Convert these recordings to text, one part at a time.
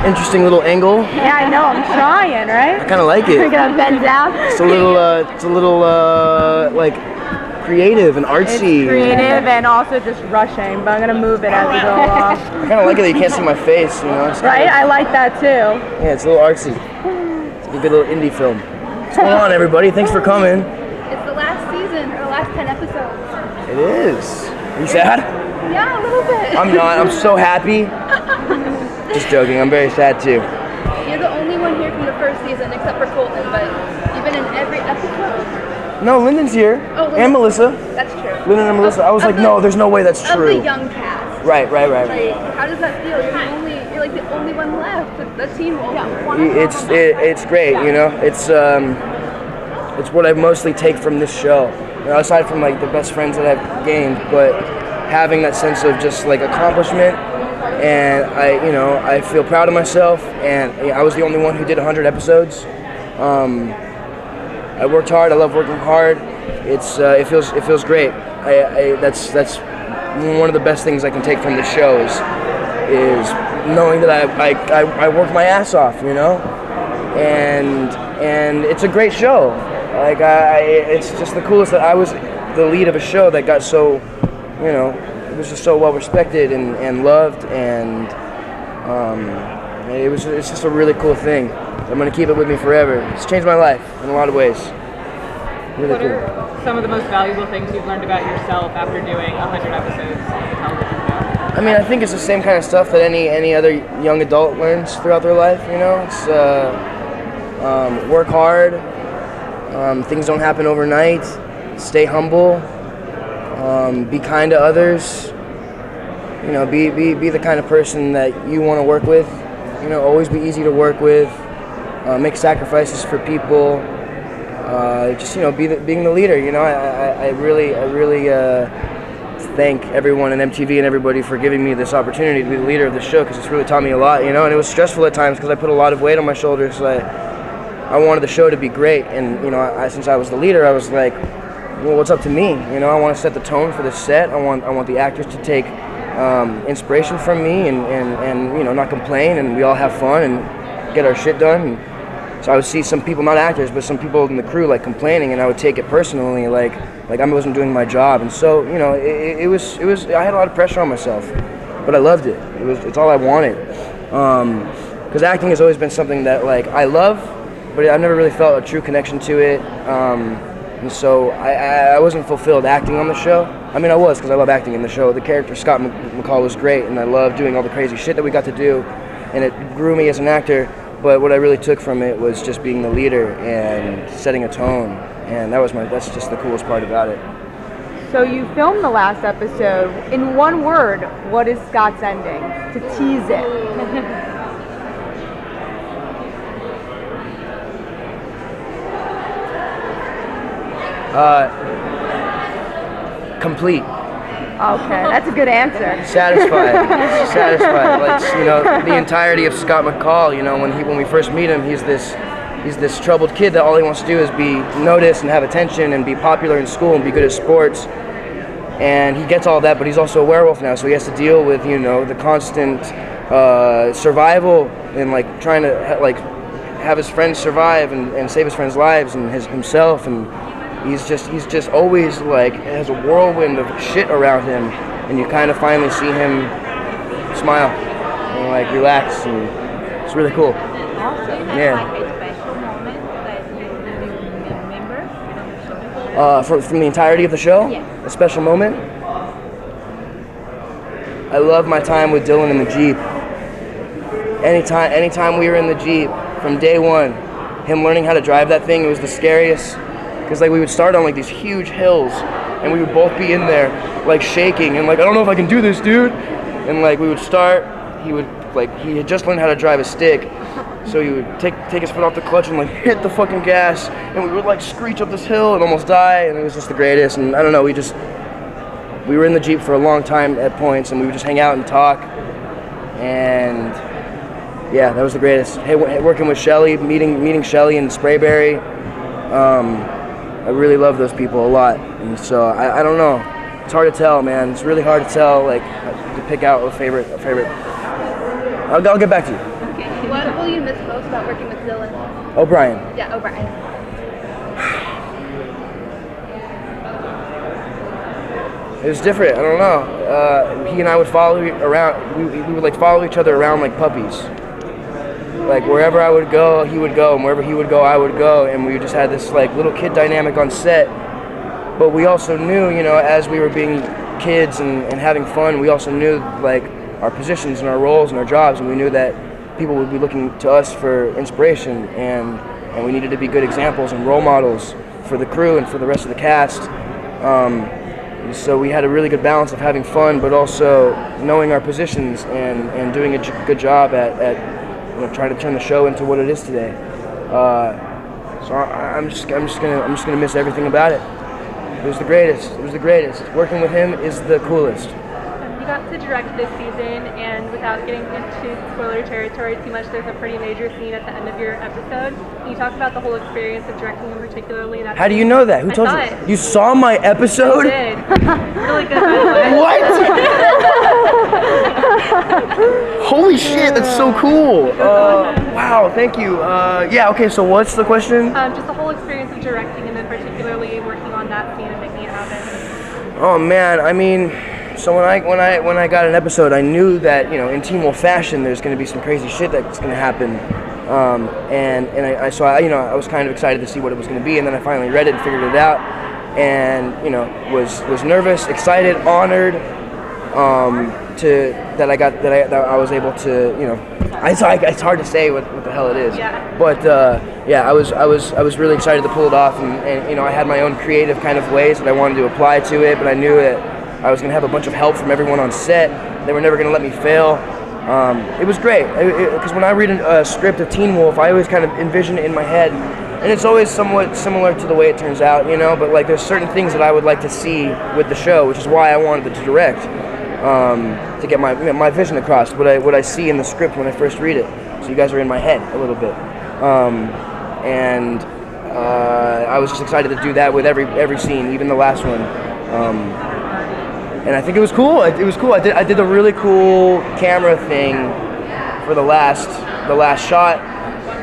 interesting little angle. Yeah, I know. I'm trying, right? I kind of like We're it. gonna bend down. It's a little like creative and artsy. It's creative and also just rushing, but I'm gonna move it as we go along. I kind of like it that you can't see my face, you know. Right? I like that too. Yeah, it's a little artsy. It's like a good little indie film. What's going on, everybody? Thanks for coming. It's the last season, or the last 10 episodes. It is. Are you sad? Yeah, a little bit. I'm not. I'm so happy. Just joking. I'm very sad too. You're the only one here from the first season, except for Colton, but you've been in every episode. No, Lyndon's here. Oh, Lyndon. And Melissa. That's true. Lyndon and Melissa. I was like, no, there's no way that's true. Of the young cast. Right. Like, how does that feel? You're like the only one left. The team will. It's great, you know. It's what I mostly take from this show. You know, aside from like the best friends that I've gained, but having that sense of just like accomplishment, and I feel proud of myself. And I was the only one who did 100 episodes. I worked hard. I love working hard. It feels great. That's one of the best things I can take from this show is knowing that I worked my ass off, you know, and it's a great show. Like it's just the coolest that I was the lead of a show that got so, you know, it was just so well respected and loved, and it's just a really cool thing. I'm gonna keep it with me forever. It's changed my life in a lot of ways. Really what cool. are some of the most valuable things you've learned about yourself after doing 100 episodes of the television show? I mean, I think it's the same kind of stuff that any other young adult learns throughout their life. You know, it's work hard. Things don't happen overnight. Stay humble. Be kind to others. You know, be the kind of person that you want to work with. You know, always be easy to work with. Make sacrifices for people. Just, you know, being the leader. You know, I really thank everyone in MTV and everybody for giving me this opportunity to be the leader of the show, because it's really taught me a lot. You know, and it was stressful at times because I put a lot of weight on my shoulders. So I wanted the show to be great, and you know, since I was the leader, I was like, well, what's up to me? You know, I want to set the tone for the set. I want the actors to take inspiration from me and you know, not complain, and we all have fun and get our shit done. And so I would see some people, not actors, but some people in the crew like complaining, and I would take it personally, like I wasn't doing my job. And so, you know, it was I had a lot of pressure on myself, but I loved it. It's all I wanted. Because acting has always been something that like I love, but I've never really felt a true connection to it. And so I wasn't fulfilled acting on the show. I mean, I was, because I love acting in the show. The character Scott McCall was great, and I loved doing all the crazy shit that we got to do, and it grew me as an actor. But what I really took from it was just being the leader and setting a tone, and that's just the coolest part about it. So you filmed the last episode. In one word, what is Scott's ending? To tease it. Complete. Okay, that's a good answer. Satisfied. Satisfied. Like, you know, the entirety of Scott McCall, you know, when we first meet him, he's this troubled kid that all he wants to do is be noticed and have attention and be popular in school and be good at sports. And he gets all that, but he's also a werewolf now, so he has to deal with, you know, the constant survival and like trying to like have his friends survive and save his friends' lives and himself, and he's just always like has a whirlwind of shit around him, and you kind of finally see him smile and like relax, and it's really cool. Awesome. Yeah. Like a special moment that you remember From the entirety of the show? Yeah. A special moment? I love my time with Dylan in the Jeep. Anytime we were in the Jeep, from day one, him learning how to drive that thing, it was the scariest. Because like we would start on like these huge hills, and we would both be in there like shaking and like, I don't know if I can do this, dude. And like we would start, he had just learned how to drive a stick, so he would take his foot off the clutch and like hit the fucking gas, and we would like screech up this hill and almost die, and it was just the greatest. And I don't know, we were in the Jeep for a long time at points, and we would just hang out and talk, and yeah, that was the greatest. Hey, working with Shelly, meeting Shelly and Sprayberry, I really love those people a lot, and so I don't know. It's hard to tell, man. It's really hard to tell, like, to pick out a favorite. I'll get back to you. Okay. What will you miss most about working with Dylan? O'Brien. Yeah, O'Brien. It was different. I don't know. He and I would follow around. We would like follow each other around like puppies. Like wherever I would go, he would go, and wherever he would go, I would go, and we just had this like little kid dynamic on set. But we also knew, you know, as we were being kids and having fun, we also knew like our positions and our roles and our jobs, and we knew that people would be looking to us for inspiration, and we needed to be good examples and role models for the crew and for the rest of the cast. So we had a really good balance of having fun, but also knowing our positions and doing a good job at you know, trying to turn the show into what it is today. So I'm just gonna miss everything about it. It was the greatest. It was the greatest. Working with him is the coolest. You got to direct this season, and without getting into spoiler territory too much, there's a pretty major scene at the end of your episode. Can you talk about the whole experience of directing him particularly? How do you know that? Who told you? It. You saw my episode? I did. Really good, by the way. What? Holy shit, that's so cool. Wow, thank you. Yeah, okay, so what's the question? Just the whole experience of directing, and then particularly working on that scene and making it happen. Oh man, I mean, so when I got an episode, I knew that, you know, in Teen Wolf fashion, there's going to be some crazy shit that's going to happen, so I was kind of excited to see what it was going to be, and then I finally read it and figured it out, and you know, was nervous, excited, honored, that I was able to, you know, it's hard to say what the hell it is, yeah. But yeah, I was really excited to pull it off, and you know, I had my own creative kind of ways that I wanted to apply to it, but I knew that I was going to have a bunch of help from everyone on set. They were never going to let me fail. It was great, because when I read a script of Teen Wolf, I always kind of envision it in my head, and it's always somewhat similar to the way it turns out, you know, but like there's certain things that I would like to see with the show, which is why I wanted to direct, to get my vision across, what I see in the script when I first read it. So you guys are in my head a little bit. I was just excited to do that with every scene, even the last one. And I think it was cool. It was cool. I did a really cool camera thing for the last shot,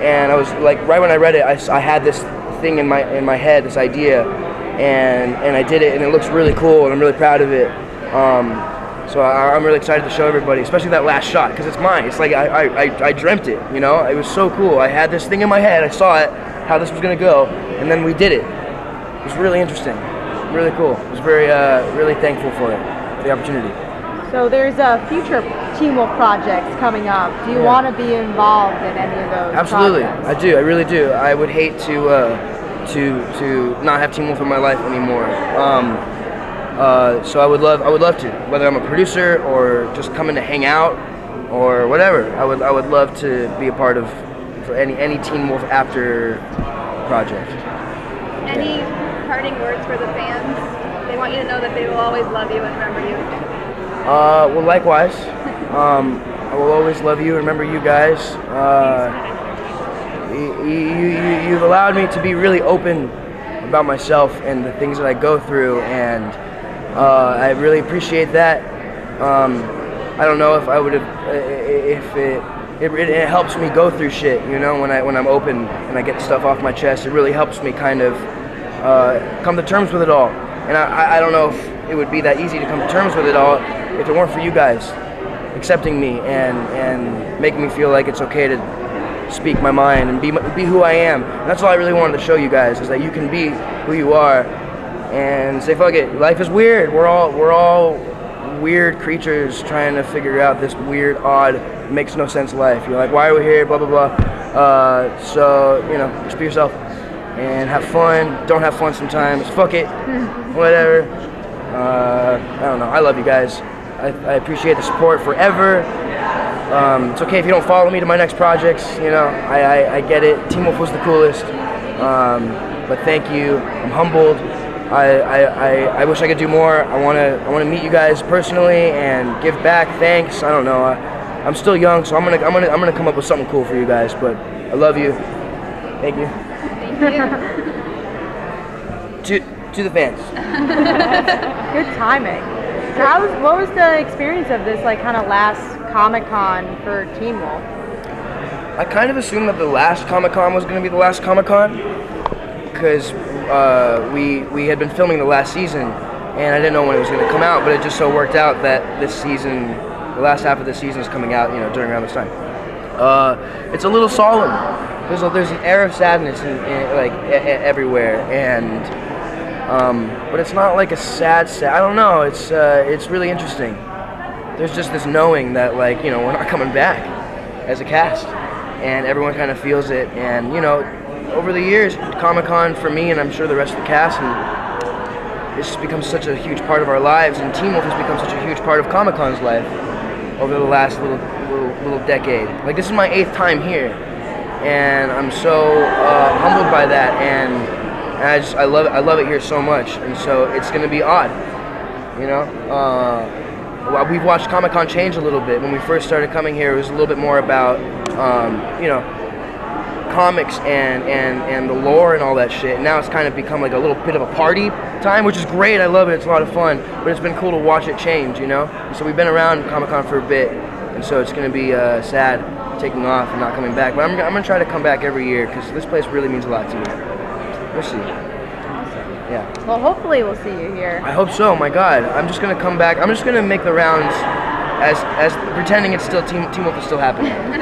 and I was like, right when I read it, I had this thing in my head, this idea, and I did it, and it looks really cool, and I'm really proud of it. So I'm really excited to show everybody, especially that last shot, because it's mine. It's like I dreamt it, you know. It was so cool. I had this thing in my head. I saw it, how this was gonna go, and then we did it. It was really interesting. Really cool. I was very, really thankful for the opportunity. So there's future Teen Wolf projects coming up. Do you want to be involved in any of those? Absolutely, projects? I do. I really do. I would hate to not have Teen Wolf in my life anymore. So I would love to. Whether I'm a producer or just coming to hang out or whatever, I would love to be a part of for any Teen Wolf after project. Any parting words for the fans? They want you to know that they will always love you and remember you. Well, likewise. I will always love you and remember you guys. You've allowed me to be really open about myself and the things that I go through, and I really appreciate that. I don't know if I would have, if it helps me go through shit, you know, when I'm open and I get stuff off my chest. It really helps me kind of come to terms with it all. And I don't know if it would be that easy to come to terms with it all if it weren't for you guys accepting me and making me feel like it's okay to speak my mind and be who I am. And that's all I really wanted to show you guys, is that you can be who you are and say, fuck it, life is weird. We're all weird creatures trying to figure out this weird, odd, makes no sense life. You're like, why are we here, blah, blah, blah. So, you know, just be yourself and have fun. Don't have fun sometimes. Fuck it. Whatever. I don't know. I love you guys. I appreciate the support forever. It's okay if you don't follow me to my next projects. You know, I get it. Teen Wolf was the coolest. But thank you. I'm humbled. I wish I could do more. I wanna meet you guys personally and give back. Thanks. I don't know. I'm still young, so I'm gonna come up with something cool for you guys. But I love you. Thank you. To the fans. Good timing. So what was the experience of this, like, kind of last Comic-Con for Teen Wolf? I kind of assumed that the last Comic-Con was going to be the last Comic-Con because we had been filming the last season, and I didn't know when it was going to come out, but it just so worked out that this season, the last half of the season is coming out, during around this time. It's a little solemn. There's an air of sadness everywhere, and but it's not like a sad. I don't know. It's really interesting. There's just this knowing that we're not coming back as a cast, and everyone kind of feels it. And over the years, Comic-Con for me, and I'm sure the rest of the cast, and it's just become such a huge part of our lives. And Teen Wolf has become such a huge part of Comic-Con's life over the last little decade. Like, this is my 8th time here, and I'm so humbled by that, and I love it here so much, and so it's gonna be odd, we've watched Comic-Con change a little bit. When we first started coming here, it was a little bit more about comics and the lore and all that shit. And now it's kind of become like a little bit of a party time, which is great. I love it. It's a lot of fun, but it's been cool to watch it change, And so we've been around Comic-Con for a bit, and so it's going to be sad taking off and not coming back. But I'm going to try to come back every year because this place really means a lot to me. We'll see. Yeah. Well, hopefully we'll see you here. I hope so. My God, I'm just going to come back. I'm just going to make the rounds as pretending it's still Teen Wolf is still happening. I'm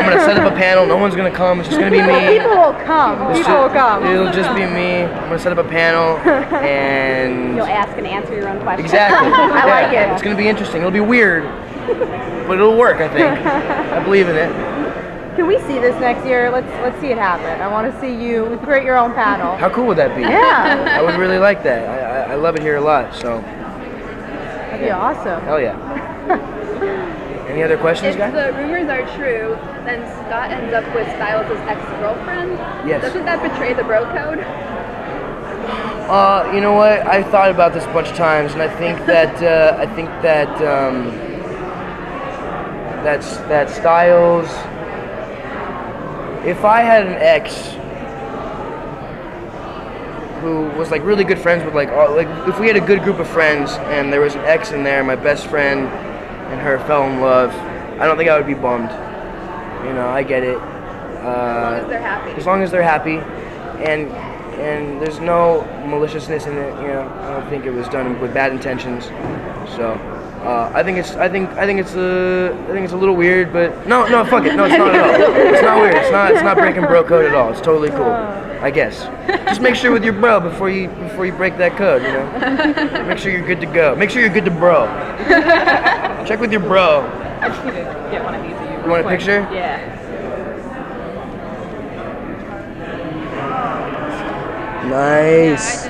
gonna set up a panel. No one's gonna come. It's just gonna be me. People will come. It'll just be me. I'm gonna set up a panel and you'll ask and answer your own questions. Exactly. I like it. It's gonna be interesting. It'll be weird, but it'll work. I think. I believe in it. Can we see this next year? Let's see it happen. I want to see you create your own panel. How cool would that be? Yeah. I would really like that. I love it here a lot. So. That'd be awesome. Hell yeah. Any other questions, guys? If the rumors are true, then Scott ends up with Styles' ex-girlfriend. Yes. Doesn't that betray the bro code? You know what? I thought about this a bunch of times, and I think that that Styles. If I had an ex who was like really good friends with like if we had a good group of friends and there was an ex in there, my best friend and her fell in love, I don't think I would be bummed. I get it. As long as they're happy. As long as they're happy, and there's no maliciousness in it. I don't think it was done with bad intentions. So I think it's a little weird, but no, fuck it. No, it's not at all. It's not weird. It's not breaking bro code at all. It's totally cool. I guess. Just make sure with your bro before you break that code, Make sure you're good to go. Make sure you're good to bro. Check with your bro. I just need to get one of these of you. You want a picture? Yeah. Nice.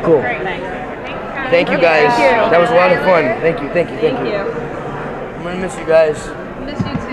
Cool. Great. Thanks. Thank you guys. Thank you. That was a lot of fun. Thank you. Thank you. I'm gonna miss you guys. Miss you too.